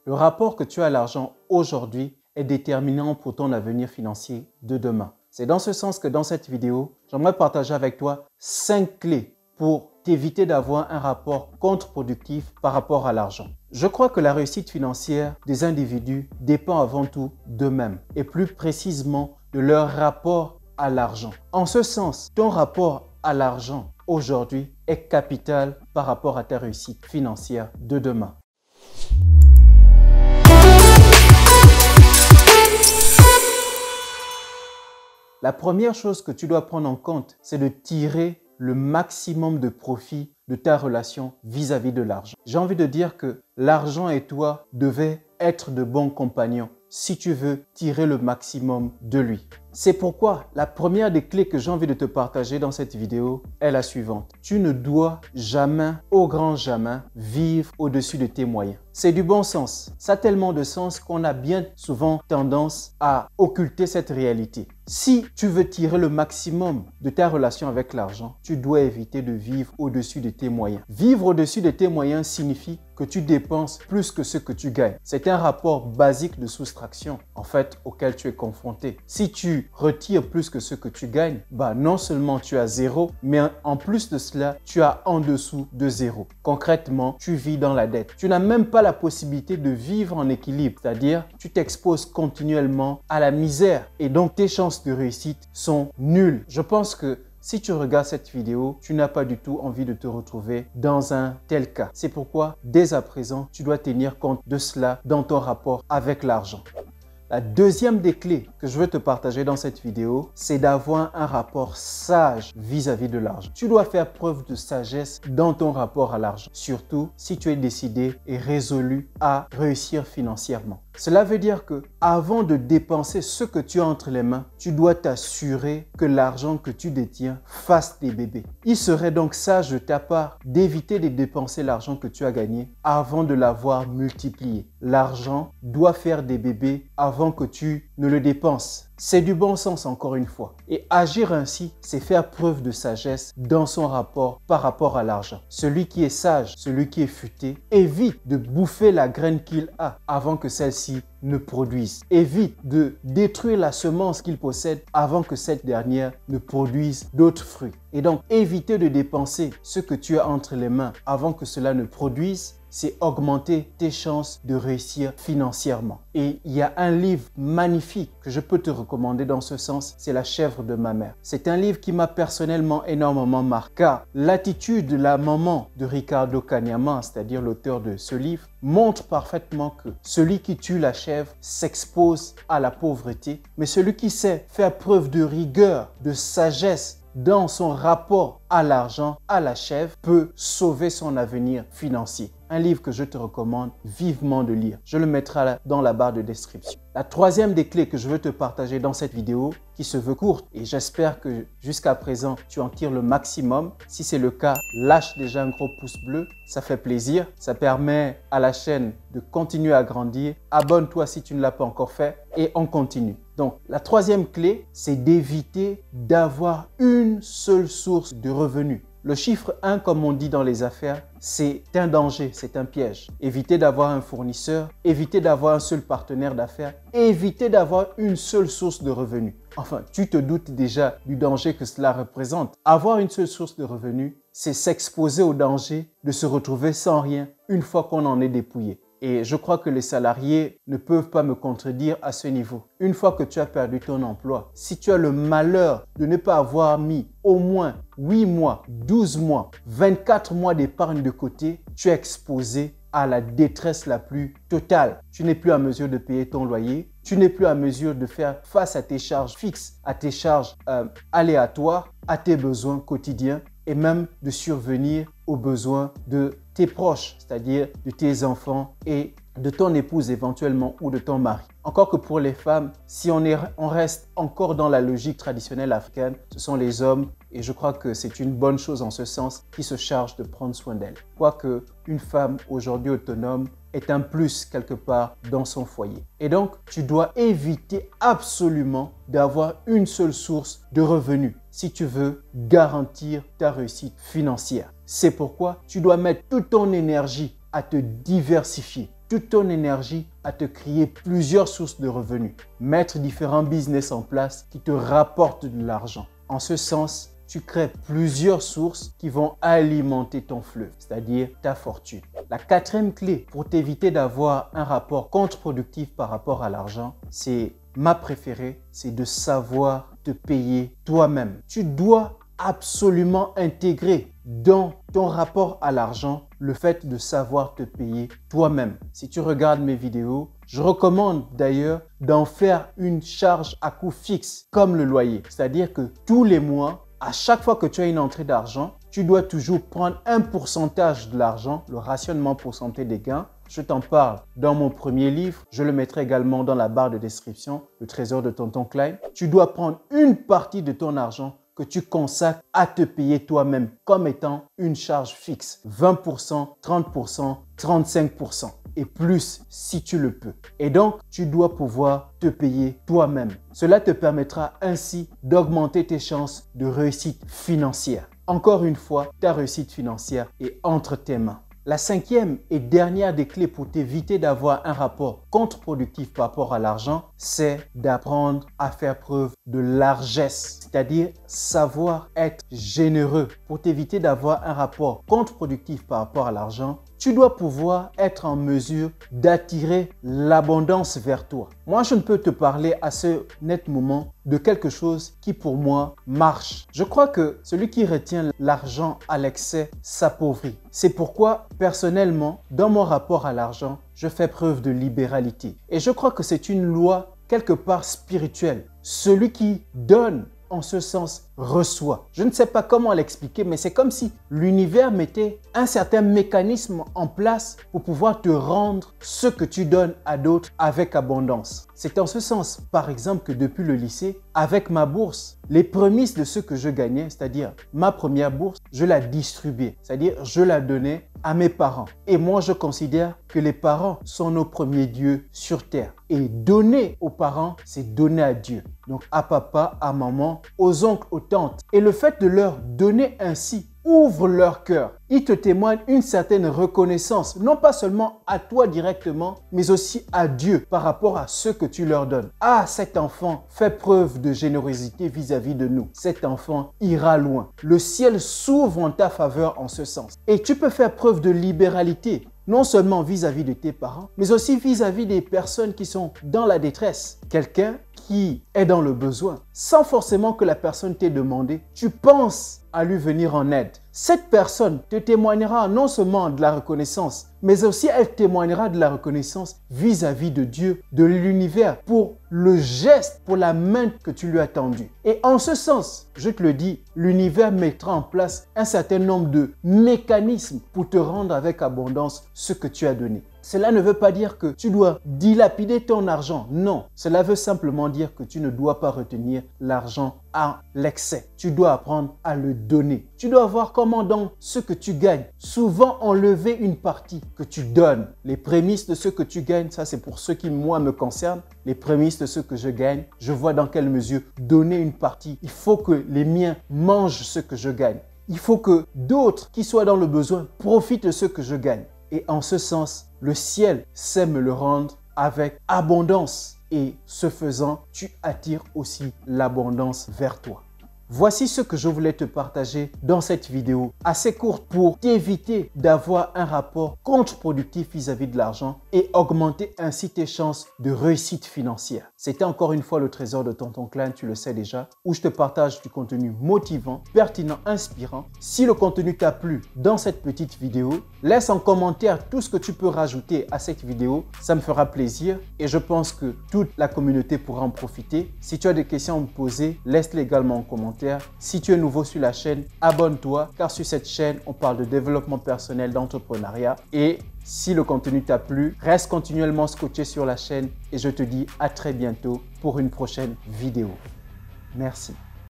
Le rapport que tu as à l'argent aujourd'hui est déterminant pour ton avenir financier de demain. C'est dans ce sens que dans cette vidéo, j'aimerais partager avec toi 5 clés pour t'éviter d'avoir un rapport contre-productif par rapport à l'argent. Je crois que la réussite financière des individus dépend avant tout d'eux-mêmes et plus précisément de leur rapport à l'argent. En ce sens, ton rapport à l'argent aujourd'hui est capital par rapport à ta réussite financière de demain. La première chose que tu dois prendre en compte, c'est de tirer le maximum de profit de ta relation vis-à-vis de l'argent. J'ai envie de dire que l'argent et toi devez être de bons compagnons si tu veux tirer le maximum de lui. C'est pourquoi la première des clés que j'ai envie de te partager dans cette vidéo est la suivante. Tu ne dois jamais, au grand jamais, vivre au-dessus de tes moyens. C'est du bon sens. Ça a tellement de sens qu'on a bien souvent tendance à occulter cette réalité. Si tu veux tirer le maximum de ta relation avec l'argent, tu dois éviter de vivre au-dessus de tes moyens. Vivre au-dessus de tes moyens signifie que tu dépenses plus que ce que tu gagnes. C'est un rapport basique de soustraction, en fait, auquel tu es confronté. Si tu retires plus que ce que tu gagnes, non seulement tu as zéro, mais en plus de cela, tu as en dessous de zéro. Concrètement, tu vis dans la dette. Tu n'as même pas la possibilité de vivre en équilibre, c'est-à-dire tu t'exposes continuellement à la misère et donc tes chances de réussite sont nulles. Je pense que si tu regardes cette vidéo, tu n'as pas du tout envie de te retrouver dans un tel cas. C'est pourquoi, dès à présent, tu dois tenir compte de cela dans ton rapport avec l'argent. La deuxième des clés que je veux te partager dans cette vidéo, c'est d'avoir un rapport sage vis-à-vis de l'argent. Tu dois faire preuve de sagesse dans ton rapport à l'argent, surtout si tu es décidé et résolu à réussir financièrement. Cela veut dire que avant de dépenser ce que tu as entre les mains, tu dois t'assurer que l'argent que tu détiens fasse des bébés. Il serait donc sage de ta part d'éviter de dépenser l'argent que tu as gagné avant de l'avoir multiplié. L'argent doit faire des bébés avant que tu ne le dépenses. C'est du bon sens encore une fois. Et agir ainsi, c'est faire preuve de sagesse dans son rapport par rapport à l'argent. Celui qui est sage, celui qui est futé, évite de bouffer la graine qu'il a avant que celle-ci ne produise. Évite de détruire la semence qu'il possède avant que cette dernière ne produise d'autres fruits. Et donc, éviter de dépenser ce que tu as entre les mains avant que cela ne produise, c'est augmenter tes chances de réussir financièrement. Et il y a un livre magnifique que je peux te recommander dans ce sens, c'est La chèvre de ma mère. C'est un livre qui m'a personnellement énormément marqué, car l'attitude de la maman de Ricardo Kanyama, c'est-à-dire l'auteur de ce livre, montre parfaitement que celui qui tue la chèvre s'expose à la pauvreté, mais celui qui sait faire preuve de rigueur, de sagesse, dans son rapport à l'argent, à la chèvre, peut sauver son avenir financier. Un livre que je te recommande vivement de lire. Je le mettrai dans la barre de description. La troisième des clés que je veux te partager dans cette vidéo, qui se veut courte, et j'espère que jusqu'à présent, tu en tires le maximum. Si c'est le cas, lâche déjà un gros pouce bleu. Ça fait plaisir. Ça permet à la chaîne de continuer à grandir. Abonne-toi si tu ne l'as pas encore fait et on continue. Donc, la troisième clé, c'est d'éviter d'avoir une seule source de revenus. Le chiffre 1, comme on dit dans les affaires, c'est un danger, c'est un piège. Éviter d'avoir un fournisseur, éviter d'avoir un seul partenaire d'affaires, éviter d'avoir une seule source de revenus. Enfin, tu te doutes déjà du danger que cela représente. Avoir une seule source de revenus, c'est s'exposer au danger de se retrouver sans rien une fois qu'on en est dépouillé. Et je crois que les salariés ne peuvent pas me contredire à ce niveau. Une fois que tu as perdu ton emploi, si tu as le malheur de ne pas avoir mis au moins 8 mois, 12 mois, 24 mois d'épargne de côté, tu es exposé à la détresse la plus totale. Tu n'es plus à mesure de payer ton loyer, tu n'es plus à mesure de faire face à tes charges fixes, à tes charges aléatoires, à tes besoins quotidiens et même de survenir aux besoins de tes proches, c'est-à-dire de tes enfants et de ton épouse éventuellement ou de ton mari. Encore que pour les femmes, si on reste encore dans la logique traditionnelle africaine, ce sont les hommes et je crois que c'est une bonne chose en ce sens qui se chargent de prendre soin d'elles. Quoique une femme aujourd'hui autonome est un plus quelque part dans son foyer. Et donc, tu dois éviter absolument d'avoir une seule source de revenus si tu veux garantir ta réussite financière. C'est pourquoi tu dois mettre toute ton énergie à te diversifier. toute ton énergie à te créer plusieurs sources de revenus, mettre différents business en place qui te rapportent de l'argent. En ce sens, tu crées plusieurs sources qui vont alimenter ton fleuve, c'est-à-dire ta fortune. La quatrième clé pour t'éviter d'avoir un rapport contre-productif par rapport à l'argent, c'est ma préférée, c'est de savoir te payer toi-même. Tu dois absolument intégrer dans ton rapport à l'argent le fait de savoir te payer toi-même. Si tu regardes mes vidéos, je recommande d'ailleurs d'en faire une charge à coût fixe comme le loyer. C'est-à-dire que tous les mois, à chaque fois que tu as une entrée d'argent, tu dois toujours prendre un pourcentage de l'argent, le rationnement pourcentage des gains. Je t'en parle dans mon premier livre. Je le mettrai également dans la barre de description, le trésor de Tonton Klein. Tu dois prendre une partie de ton argent que tu consacres à te payer toi-même comme étant une charge fixe. 20%, 30%, 35% et plus si tu le peux. Et donc, tu dois pouvoir te payer toi-même. Cela te permettra ainsi d'augmenter tes chances de réussite financière. Encore une fois, ta réussite financière est entre tes mains. La cinquième et dernière des clés pour t'éviter d'avoir un rapport contre-productif par rapport à l'argent, c'est d'apprendre à faire preuve de largesse, c'est-à-dire savoir être généreux. Pour t'éviter d'avoir un rapport contre-productif par rapport à l'argent, tu dois pouvoir être en mesure d'attirer l'abondance vers toi. Moi, je ne peux te parler à ce net moment de quelque chose qui pour moi marche. Je crois que celui qui retient l'argent à l'excès s'appauvrit. C'est pourquoi personnellement, dans mon rapport à l'argent, je fais preuve de libéralité. Et je crois que c'est une loi quelque part spirituelle. Celui qui donne en ce sens reçoit. Je ne sais pas comment l'expliquer, mais c'est comme si l'univers mettait un certain mécanisme en place pour pouvoir te rendre ce que tu donnes à d'autres avec abondance. C'est en ce sens, par exemple, que depuis le lycée, avec ma bourse, les prémices de ce que je gagnais, c'est-à-dire ma première bourse, je la distribuais, c'est-à-dire je la donnais à mes parents. Et moi, je considère que les parents sont nos premiers dieux sur terre. Et donner aux parents, c'est donner à Dieu. Donc à papa, à maman, aux oncles, aux tantes. Et le fait de leur donner ainsi ouvre leur cœur. Ils te témoignent une certaine reconnaissance, non pas seulement à toi directement, mais aussi à Dieu par rapport à ce que tu leur donnes. Ah, cet enfant fait preuve de générosité vis-à-vis de nous. Cet enfant ira loin. Le ciel s'ouvre en ta faveur en ce sens. Et tu peux faire preuve de libéralité, non seulement vis-à-vis de tes parents, mais aussi vis-à-vis des personnes qui sont dans la détresse. Quelqu'un qui est dans le besoin, sans forcément que la personne t'ait demandé, tu penses à lui venir en aide. Cette personne te témoignera non seulement de la reconnaissance, mais aussi elle témoignera de la reconnaissance vis-à-vis de Dieu, de l'univers, pour le geste, pour la main que tu lui as tendue. Et en ce sens, je te le dis, l'univers mettra en place un certain nombre de mécanismes pour te rendre avec abondance ce que tu as donné. Cela ne veut pas dire que tu dois dilapider ton argent. Non, cela veut simplement dire que tu ne dois pas retenir l'argent à l'excès. Tu dois apprendre à le donner. Tu dois voir comment dans ce que tu gagnes, souvent enlever une partie que tu donnes. Les prémices de ce que tu gagnes, ça c'est pour ceux qui moi me concernent. Les prémices de ce que je gagne, je vois dans quelle mesure donner une partie. Il faut que les miens mangent ce que je gagne. Il faut que d'autres qui soient dans le besoin profitent de ce que je gagne. Et en ce sens, le ciel sait me le rendre avec abondance. Et ce faisant, tu attires aussi l'abondance vers toi. Voici ce que je voulais te partager dans cette vidéo, assez courte pour t'éviter d'avoir un rapport contre-productif vis-à-vis de l'argent et augmenter ainsi tes chances de réussite financière. C'était encore une fois le trésor de Tonton Klein, tu le sais déjà, où je te partage du contenu motivant, pertinent, inspirant. Si le contenu t'a plu dans cette petite vidéo, laisse en commentaire tout ce que tu peux rajouter à cette vidéo. Ça me fera plaisir et je pense que toute la communauté pourra en profiter. Si tu as des questions à me poser, laisse-les également en commentaire. Si tu es nouveau sur la chaîne, abonne-toi car sur cette chaîne, on parle de développement personnel, d'entrepreneuriat. Et si le contenu t'a plu, reste continuellement scotché sur la chaîne et je te dis à très bientôt pour une prochaine vidéo. Merci.